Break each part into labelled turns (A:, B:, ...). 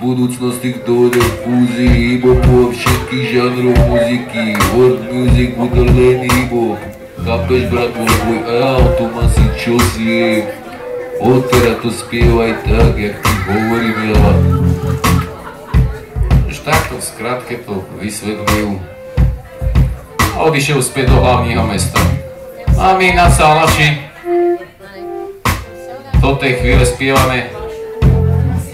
A: budúcnosti, ktoré fúzi hip-hopov všetkých žánrov muziky. World music bude len hip-hop. Chápeš, bratvo, tvoj automat si čo si. Odtera to spievaj tak, jak ti hovorím ja. Už takto v skratke to vysvetlil. A odišiel späť do hlavního mesta. A my na Salaši do tej chvíle spievame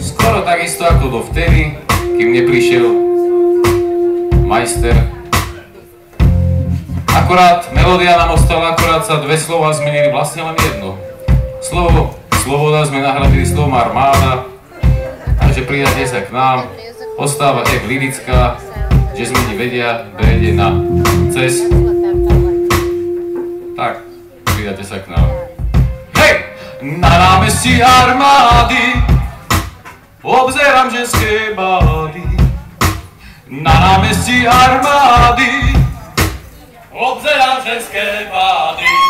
A: skoro takisto ako dovtedy, kým neprišiel majster. Akurát melódia nám ostala, akurát sa dve slova zmenili, vlastne len jedno. Sloboda sme nahradili slovom armáda, takže pridajte sa k nám, ostáva jak lirická, že zmeni vedia, prejde na cez. Tak, pridajte sa k nám. Hej! Na námestí armády obzerám ženské bády. Na námestí armády obzerám ženské bády.